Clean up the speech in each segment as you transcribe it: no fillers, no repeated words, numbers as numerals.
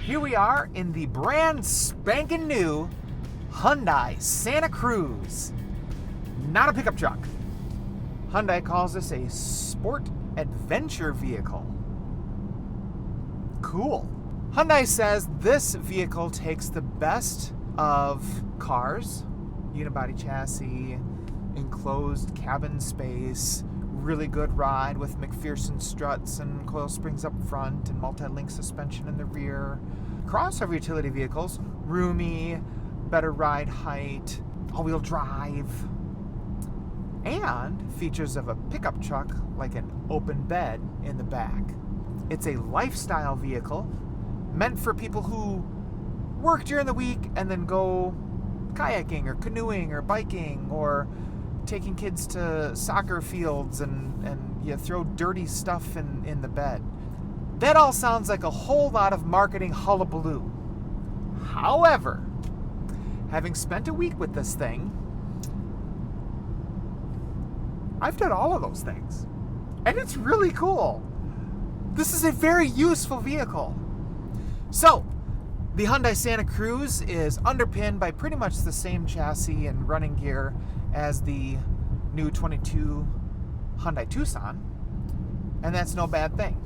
Here we are in the brand spanking new Hyundai Santa Cruz. Not a pickup truck. Hyundai calls this a sport adventure vehicle. Cool. Hyundai says this vehicle takes the best of cars, unibody chassis, enclosed cabin space, really good ride with McPherson struts and coil springs up front and multi-link suspension in the rear. Crossover utility vehicles, roomy, better ride height, all-wheel drive, and features of a pickup truck like an open bed in the back. It's a lifestyle vehicle meant for people who work during the week and then go kayaking or canoeing or biking or taking kids to soccer fields and you throw dirty stuff in the bed. That all sounds like a whole lot of marketing hullabaloo. However, having spent a week with this thing, I've done all of those things. And it's really cool. This is a very useful vehicle. So, the Hyundai Santa Cruz is underpinned by pretty much the same chassis and running gear as the new 22 Hyundai Tucson, and that's no bad thing.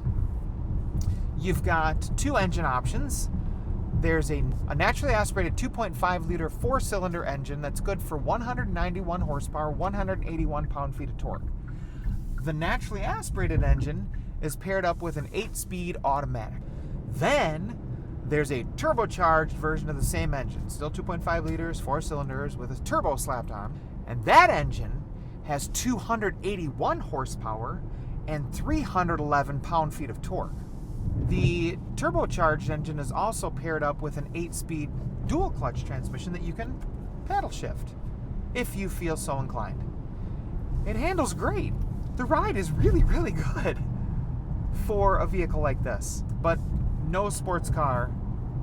You've got two engine options. There's a naturally aspirated 2.5 liter 4-cylinder engine that's good for 191 horsepower, 181 pound-feet of torque. The naturally aspirated engine is paired up with an 8-speed automatic. Then there's a turbocharged version of the same engine, still 2.5 liters, 4 cylinders with a turbo slapped on, and that engine has 281 horsepower and 311 pound-feet of torque. The turbocharged engine is also paired up with an 8-speed dual-clutch transmission that you can paddle shift if you feel so inclined. It handles great. The ride is really, really good for a vehicle like this, but no sports car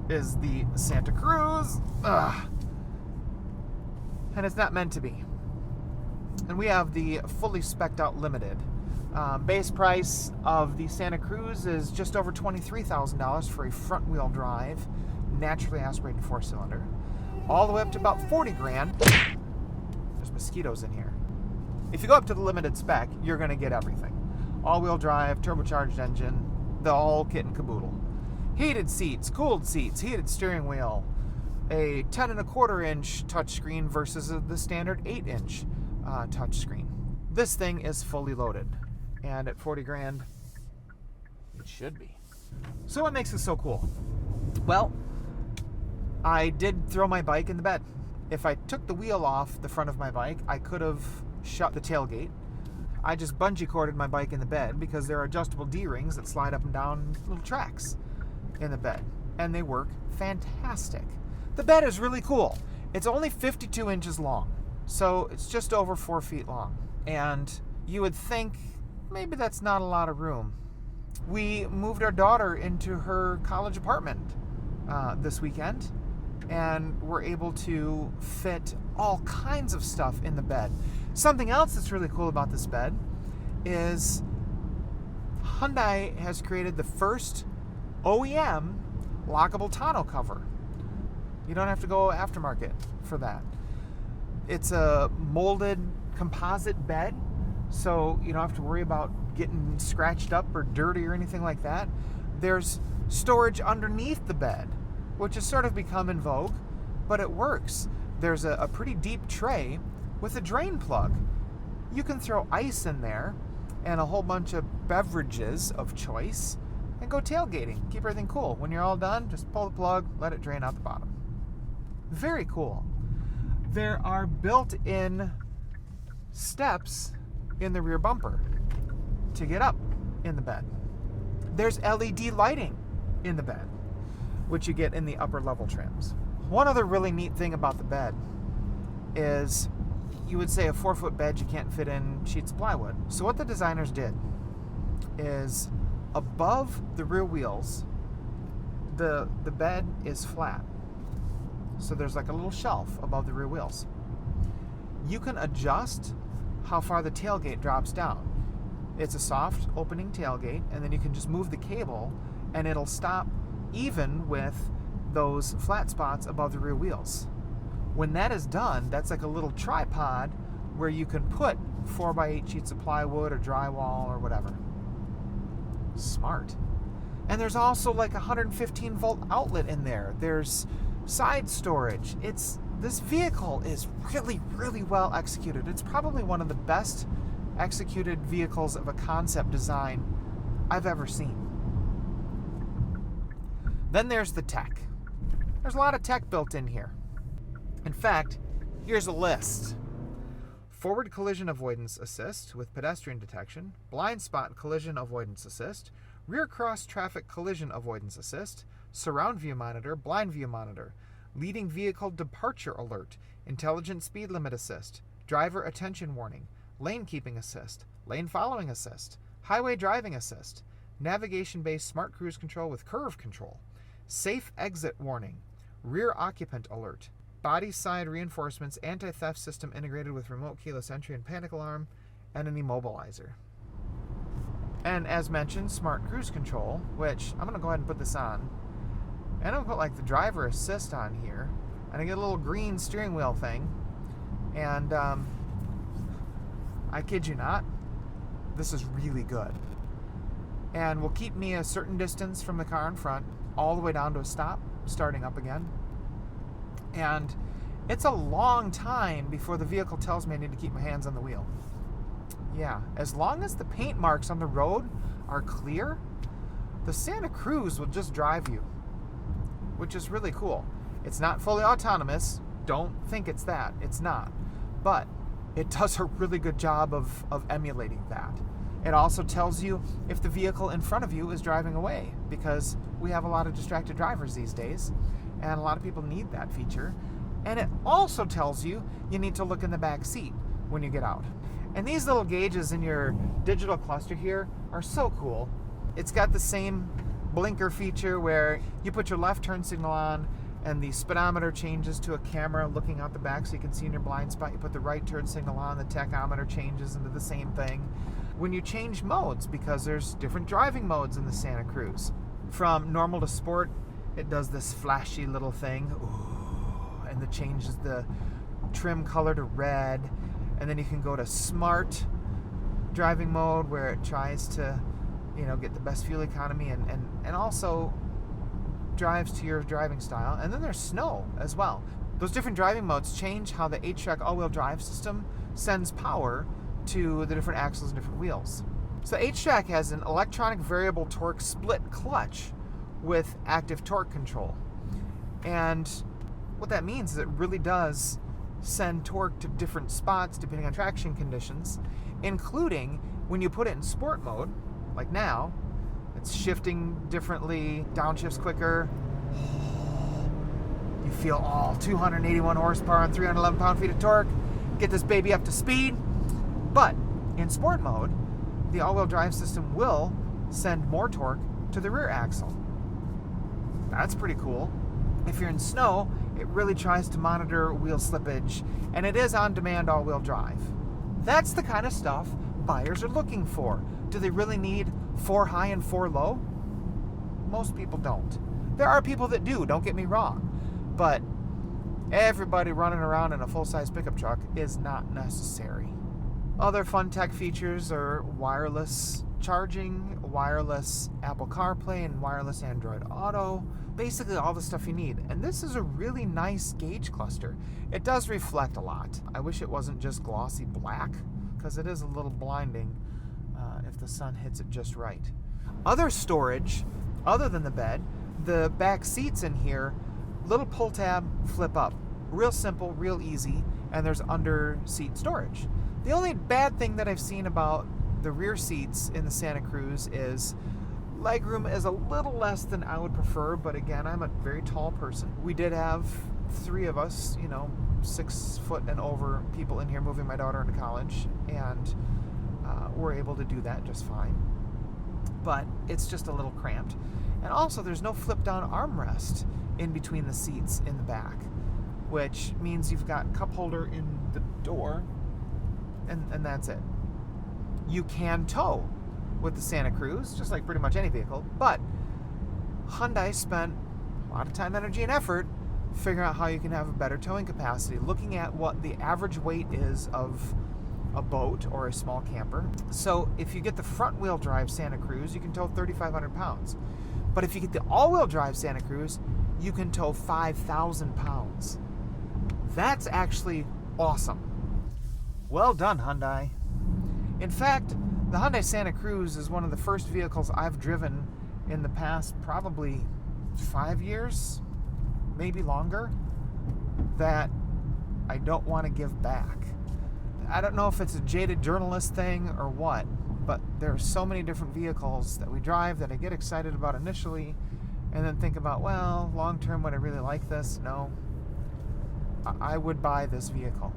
is the Santa Cruz. Ugh. And it's not meant to be. And we have the fully spec'd out Limited. Base price of the Santa Cruz is just over $23,000 for a front-wheel drive, naturally aspirated 4-cylinder, all the way up to about $40,000. There's mosquitoes in here. If you go up to the Limited spec, you're going to get everything: all-wheel drive, turbocharged engine, the whole kit and caboodle. Heated seats, cooled seats, heated steering wheel, a 10.25-inch touchscreen versus the standard 8-inch touchscreen. This thing is fully loaded, and at $40,000, it should be. So what makes it so cool? Well, I did throw my bike in the bed. If I took the wheel off the front of my bike, I could have shut the tailgate. I just bungee corded my bike in the bed because there are adjustable D-rings that slide up and down little tracks in the bed, and they work fantastic. The bed is really cool. It's only 52 inches long, so it's just over 4 feet long. And you would think maybe that's not a lot of room. We moved our daughter into her college apartment this weekend, and we're able to fit all kinds of stuff in the bed. Something else that's really cool about this bed is Hyundai has created the first OEM lockable tonneau cover. You don't have to go aftermarket for that. It's a molded composite bed, so you don't have to worry about getting scratched up or dirty or anything like that. There's storage underneath the bed, which has sort of become in vogue, but it works. There's a pretty deep tray with a drain plug. You can throw ice in there and a whole bunch of beverages of choice and go tailgating. Keep everything cool. When you're all done, just pull the plug, let it drain out the bottom. Very cool. There are built-in steps in the rear bumper to get up in the bed. There's LED lighting in the bed, which you get in the upper level trims. One other really neat thing about the bed is you would say a 4-foot bed you can't fit in sheets of plywood. So what the designers did is above the rear wheels, the bed is flat. So there's like a little shelf above the rear wheels. You can adjust how far the tailgate drops down. It's a soft opening tailgate, and then you can just move the cable and it'll stop even with those flat spots above the rear wheels. When that is done, that's like a little tripod where you can put 4x8 sheets of plywood or drywall or whatever. Smart. And there's also like a 115 volt outlet in there. There's side storage. This vehicle is really, really well executed. It's probably one of the best executed vehicles of a concept design I've ever seen. Then there's the tech. There's a lot of tech built in here. In fact, here's a list. Forward collision avoidance assist with pedestrian detection, blind spot collision avoidance assist, rear cross traffic collision avoidance assist, surround view monitor, blind view monitor, leading vehicle departure alert, intelligent speed limit assist, driver attention warning, lane keeping assist, lane following assist, highway driving assist, navigation-based smart cruise control with curve control, safe exit warning, rear occupant alert, body side reinforcements, anti-theft system integrated with remote keyless entry and panic alarm, and an immobilizer. And as mentioned, smart cruise control, which I'm going to go ahead and put this on. And I'm going to put like the driver assist on here. And I get a little green steering wheel thing. And I kid you not, this is really good. And will keep me a certain distance from the car in front, all the way down to a stop, starting up again. And it's a long time before the vehicle tells me I need to keep my hands on the wheel. Yeah, as long as the paint marks on the road are clear, the Santa Cruz will just drive you, which is really cool. It's not fully autonomous. Don't think it's that. It's not. But it does a really good job of emulating that. It also tells you if the vehicle in front of you is driving away, because we have a lot of distracted drivers these days, and a lot of people need that feature. And it also tells you you need to look in the back seat when you get out. And these little gauges in your digital cluster here are so cool. It's got the same blinker feature where you put your left turn signal on and the speedometer changes to a camera looking out the back so you can see in your blind spot. You put the right turn signal on, the tachometer changes into the same thing. When you change modes, because there's different driving modes in the Santa Cruz. From normal to sport, it does this flashy little thing. Ooh, and it changes the trim color to red. And then you can go to smart driving mode where it tries to, get the best fuel economy and also drives to your driving style. And then there's snow as well. Those different driving modes change how the H-Track all-wheel drive system sends power to the different axles and different wheels. So the H-Track has an electronic variable torque split clutch with active torque control. And what that means is it really does send torque to different spots depending on traction conditions, including when you put it in sport mode, like now, it's shifting differently, downshifts quicker. You feel all 281 horsepower and 311 pound-feet of torque. Get this baby up to speed. But in sport mode, the all-wheel drive system will send more torque to the rear axle. That's pretty cool. If you're in snow, it really tries to monitor wheel slippage, and it is on-demand all-wheel drive. That's the kind of stuff buyers are looking for. Do they really need 4 high and 4 low? Most people don't. There are people that do, don't get me wrong. But everybody running around in a full-size pickup truck is not necessary. Other fun tech features are wireless charging, wireless Apple CarPlay, and wireless Android Auto. Basically all the stuff you need. And this is a really nice gauge cluster. It does reflect a lot. I wish it wasn't just glossy black, because it is a little blinding if the sun hits it just right. Other storage, other than the bed, the back seats in here, little pull tab, flip up. Real simple, real easy, and there's under seat storage. The only bad thing that I've seen about the rear seats in the Santa Cruz is legroom is a little less than I would prefer, but again, I'm a very tall person. We did have 3 of us, 6 foot and over people in here moving my daughter into college, and we're able to do that just fine. But it's just a little cramped. And also, there's no flip-down armrest in between the seats in the back, which means you've got cup holder in the door, and that's it. You can tow with the Santa Cruz, just like pretty much any vehicle, but Hyundai spent a lot of time, energy, and effort figuring out how you can have a better towing capacity, looking at what the average weight is of a boat or a small camper. So if you get the front wheel drive Santa Cruz, you can tow 3,500 pounds. But if you get the all-wheel drive Santa Cruz, you can tow 5,000 pounds. That's actually awesome. Well done, Hyundai. In fact, the Hyundai Santa Cruz is one of the first vehicles I've driven in the past probably 5 years, maybe longer, that I don't want to give back. I don't know if it's a jaded journalist thing or what, but there are so many different vehicles that we drive that I get excited about initially and then think about, well, long term, would I really like this? No. I would buy this vehicle.